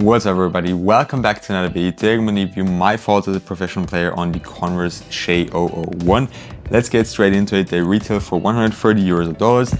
What's up everybody, welcome back to another video. Today I'm going to review my thoughts as a professional player on the Converse SHAI 001. Let's get straight into it. They retail for 130 euros or dollars.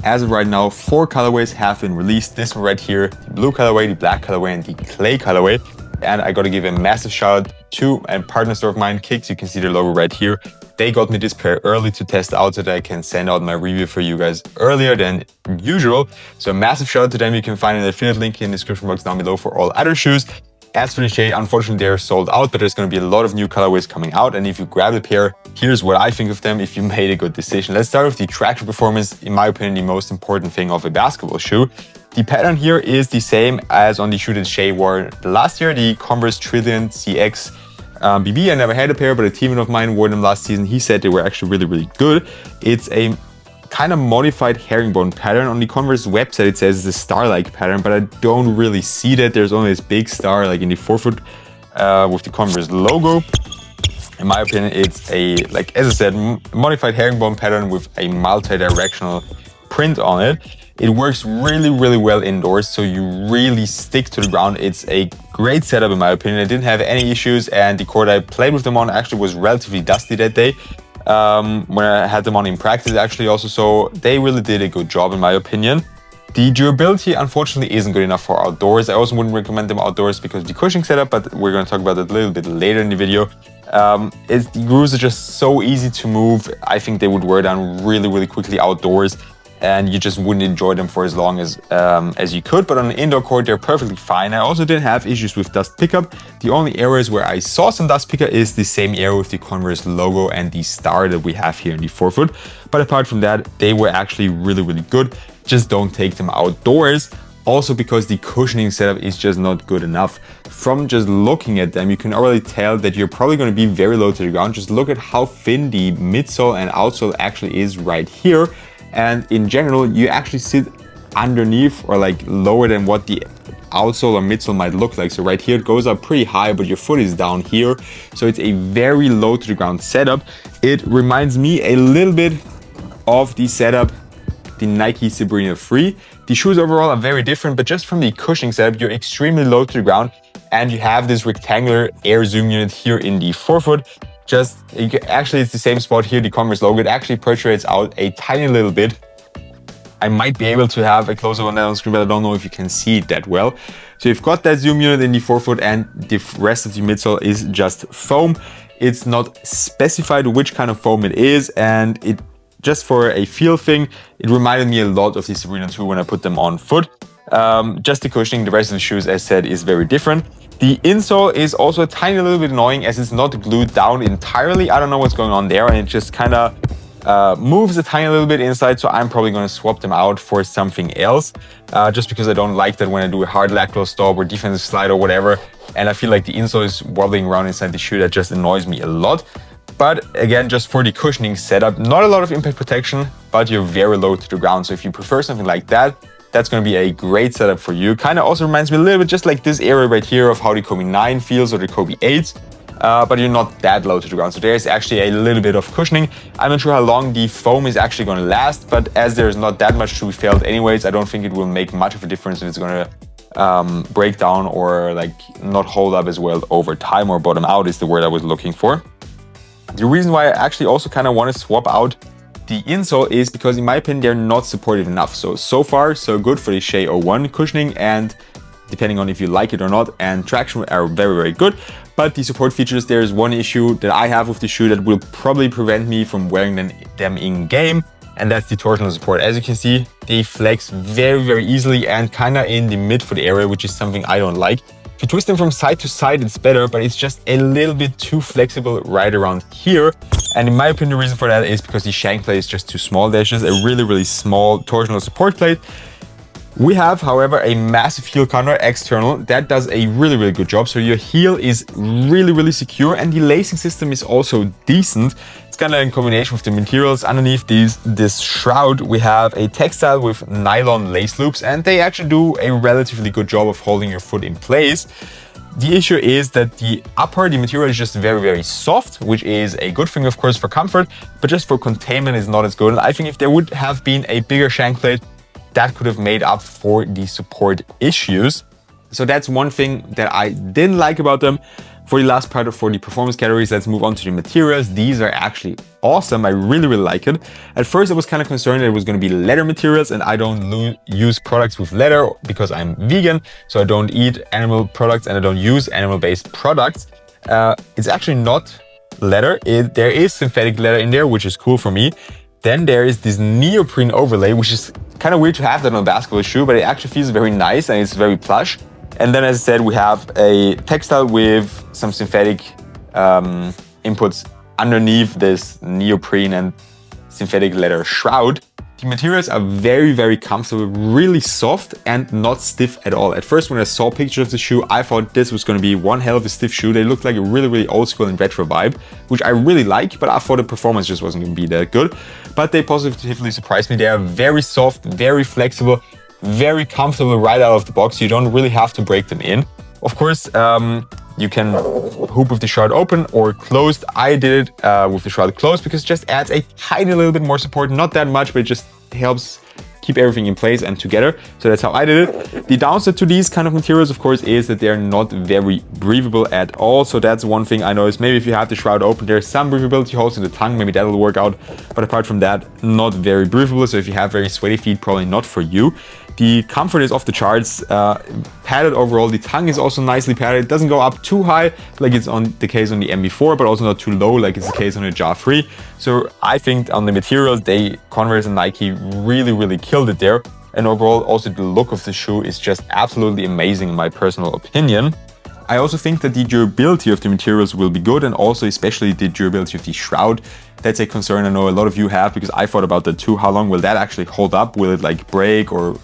As of right now, 4 colorways have been released. This one right here, the blue colorway, the black colorway, and the clay colorway. And I got to give a massive shout out to a partner store of mine, Kicks. You can see their logo right here. They got me this pair early to test out so that I can send out my review for you guys earlier than usual. So a massive shout out to them. You can find an affiliate link in the description box down below for all other shoes. As for the SHAI, unfortunately they're sold out, but there's going to be a lot of new colorways coming out. And if you grab a pair, here's what I think of them if you made a good decision. Let's start with the traction performance. In my opinion, the most important thing of a basketball shoe. The pattern here is the same as on the shoe that SHAI wore last year, the Converse Trillion CX BB. I never had a pair, but a teammate of mine wore them last season. He said they were actually really good. It's a kind of modified herringbone pattern. On the Converse website it says it's a star-like pattern, but I don't really see that. There's only this big star like in the forefoot with the Converse logo. In my opinion, it's a, like as I said, modified herringbone pattern with a multi-directional print on it. It works really well indoors, so you really stick to the ground. It's a great setup in my opinion. I didn't have any issues, and the court I played with them on actually was relatively dusty that day when I had them on in practice actually also, so they really did a good job in my opinion. The durability unfortunately isn't good enough for outdoors. I also wouldn't recommend them outdoors because of the cushioning setup, but we're going to talk about that a little bit later in the video. The grooves are just so easy to move. I think they would wear down really quickly outdoors, and you just wouldn't enjoy them for as long as you could. But on an indoor court, they're perfectly fine. I also didn't have issues with dust pickup. The only areas where I saw some dust pickup is the same area with the Converse logo and the star that we have here in the forefoot. But apart from that, they were actually really good. Just don't take them outdoors. Also because the cushioning setup is just not good enough. From just looking at them, you can already tell that you're probably going to be very low to the ground. Just look at how thin the midsole and outsole actually is right here. And in general, you actually sit underneath or like lower than what the outsole or midsole might look like. So right here it goes up pretty high, but your foot is down here. So it's a very low to the ground setup. It reminds me a little bit of the setup, the Nike Sabrina 3. The shoes overall are very different, but just from the cushioning setup, you're extremely low to the ground, and you have this rectangular air zoom unit here in the forefoot. Actually, it's the same spot here, the Converse logo. It actually protrudes out a tiny little bit. I might be able to have a close-up on that on screen, but I don't know if you can see it that well. So you've got that zoom unit in the forefoot, and the rest of the midsole is just foam. It's not specified which kind of foam it is, and it just for a feel thing, it reminded me a lot of the Sabrina 2 when I put them on foot. Just the cushioning, the rest of the shoes, as said, is very different. The insole is also a tiny little bit annoying as it's not glued down entirely. I don't know what's going on there, and it just kind of moves a tiny little bit inside, so I'm probably going to swap them out for something else, just because I don't like that when I do a hard lateral stop or defensive slide or whatever, and I feel like the insole is wobbling around inside the shoe. That just annoys me a lot. But again, just for the cushioning setup, not a lot of impact protection, but you're very low to the ground. So if you prefer something like that, that's going to be a great setup for you. Kind of also reminds me a little bit just like this area right here of how the Kobe 9 feels or the Kobe 8. But you're not that low to the ground. So there's actually a little bit of cushioning. I'm not sure how long the foam is actually going to last, but as there's not that much to be felt anyways, I don't think it will make much of a difference if it's going to break down or like not hold up as well over time, or bottom out is the word I was looking for. The reason why I actually also kind of want to swap out the insole is because in my opinion they're not supportive enough. So far so good for the SHAI 01. Cushioning and, depending on if you like it or not, and traction are very good, but the support features, there is one issue that I have with the shoe that will probably prevent me from wearing them in game, and that's the torsional support. As you can see, they flex very easily and kind of in the midfoot area, which is something I don't like. If you twist them from side to side, it's better, but it's just a little bit too flexible right around here. And in my opinion, the reason for that is because the shank plate is just too small. There's just a really small torsional support plate. We have, however, a massive heel counter external that does a really good job. So your heel is really secure, and the lacing system is also decent. It's kind of in combination with the materials. Underneath this shroud, we have a textile with nylon lace loops, and they actually do a relatively good job of holding your foot in place. The issue is that the material is just very soft, which is a good thing, of course, for comfort, but just for containment is not as good. And I think if there would have been a bigger shank plate, that could have made up for the support issues. So that's one thing that I didn't like about them. For the last part for the performance categories, let's move on to the materials. These are actually awesome. I really, really like it. At first, I was kind of concerned that it was going to be leather materials, and I don't use products with leather because I'm vegan. So I don't eat animal products and I don't use animal-based products. It's actually not leather. There is synthetic leather in there, which is cool for me. Then there is this neoprene overlay, which is kind of weird to have that on a basketball shoe, but it actually feels very nice and it's very plush. And then, as I said, we have a textile with some synthetic inputs underneath this neoprene and synthetic leather shroud. The materials are very, very comfortable, really soft and not stiff at all. At first, when I saw pictures of the shoe, I thought this was going to be one hell of a stiff shoe. They looked like a really, really old school and retro vibe, which I really like, but I thought the performance just wasn't going to be that good. But they positively surprised me. They are very soft, very flexible, very comfortable right out of the box. You don't really have to break them in. Of course, you can hoop with the shroud open or closed. I did it with the shroud closed because it just adds a tiny little bit more support. Not that much, but it just helps keep everything in place and together. So that's how I did it. The downside to these kind of materials, of course, is that they're not very breathable at all. So that's one thing I noticed. Maybe if you have the shroud open, there's some breathability holes in the tongue. Maybe that'll work out. But apart from that, not very breathable. So if you have very sweaty feet, probably not for you. The comfort is off the charts, padded overall. The tongue is also nicely padded. It doesn't go up too high like it's on the case on the MB4, but also not too low like it's the case on the JA 3. So I think on the materials, Converse and Nike really, really killed it there. And overall, also the look of the shoe is just absolutely amazing in my personal opinion. I also think that the durability of the materials will be good, and also especially the durability of the shroud. That's a concern I know a lot of you have, because I thought about that too. How long will that actually hold up? Will it like break or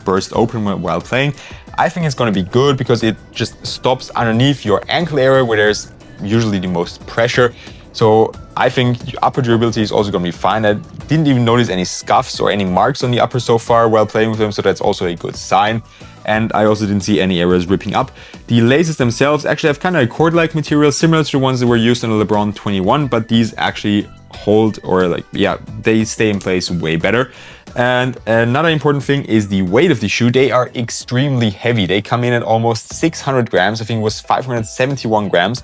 burst open while playing? I think it's going to be good because it just stops underneath your ankle area where there's usually the most pressure. So I think upper durability is also going to be fine. I didn't even notice any scuffs or any marks on the upper so far while playing with them, so that's also a good sign. And I also didn't see any areas ripping up. The laces themselves actually have kind of a cord-like material, similar to the ones that were used on the LeBron 21, but these actually hold, or like, yeah, they stay in place way better. And another important thing is the weight of the shoe. They are extremely heavy. They come in at almost 600 grams. I think it was 571 grams.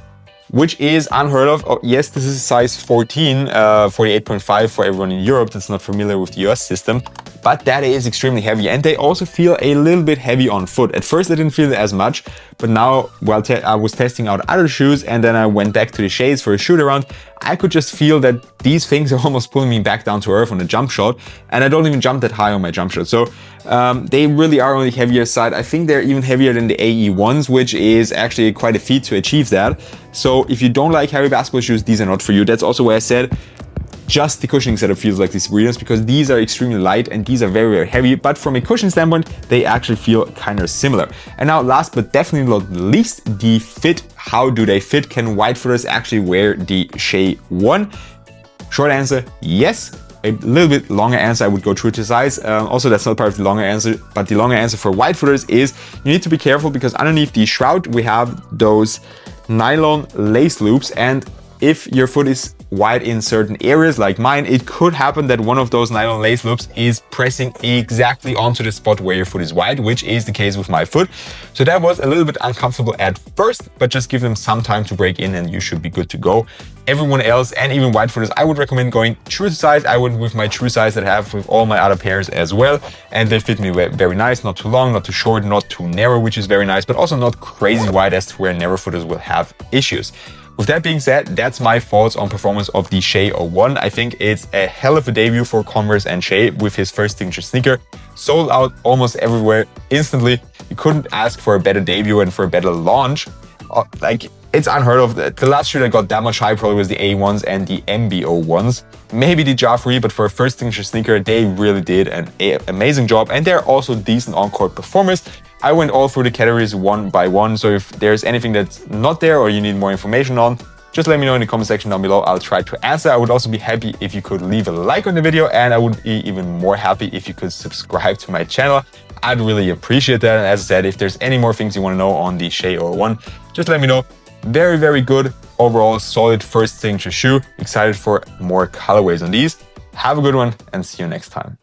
Which is unheard of. Oh, yes, this is size 14, 48.5 for everyone in Europe that's not familiar with the US system. But that is extremely heavy, and they also feel a little bit heavy on foot. At first I didn't feel it as much, but now while I was testing out other shoes and then I went back to the shades for a shoot around, I could just feel that these things are almost pulling me back down to earth on the jump shot, and I don't even jump that high on my jump shot. So they really are on the heavier side. I think they're even heavier than the AE1s, which is actually quite a feat to achieve that. So if you don't like heavy basketball shoes, these are not for you. That's also why I said just the cushioning setup feels like these Pirates, because these are extremely light and these are very, very heavy. But from a cushion standpoint, they actually feel kind of similar. And now last but definitely not least, the fit. How do they fit? Can wide footers actually wear the SHAI 1? Short answer, yes. A little bit longer answer, I would go true to size. Also, that's not part of the longer answer, but the longer answer for wide footers is you need to be careful, because underneath the shroud, we have those nylon lace loops, and if your foot is wide in certain areas like mine, it could happen that one of those nylon lace loops is pressing exactly onto the spot where your foot is wide, which is the case with my foot. So that was a little bit uncomfortable at first, but just give them some time to break in and you should be good to go. Everyone else, and even wide footers, I would recommend going true to size. I went with my true size that I have with all my other pairs as well, and they fit me very nice. Not too long, not too short, not too narrow, which is very nice, but also not crazy wide as to where narrow footers will have issues. With that being said, that's my thoughts on performance of the SHAI 01. I think it's a hell of a debut for Converse and SHAI with his first signature sneaker. Sold out almost everywhere instantly. You couldn't ask for a better debut and for a better launch. Like, it's unheard of. The last shoe that got that much hype probably was the A1s and the MB01s. Maybe the JA 3, but for a first signature sneaker, they really did an amazing job. And they're also decent on-court performers. I went all through the categories one by one, so if there's anything that's not there or you need more information on, just let me know in the comment section down below. I'll try to answer. I would also be happy if you could leave a like on the video, and I would be even more happy if you could subscribe to my channel. I'd really appreciate that. And as I said, if there's any more things you want to know on the SHAI 01, just let me know. Very, very good overall, solid first signature shoe. Excited for more colorways on these. Have a good one and see you next time.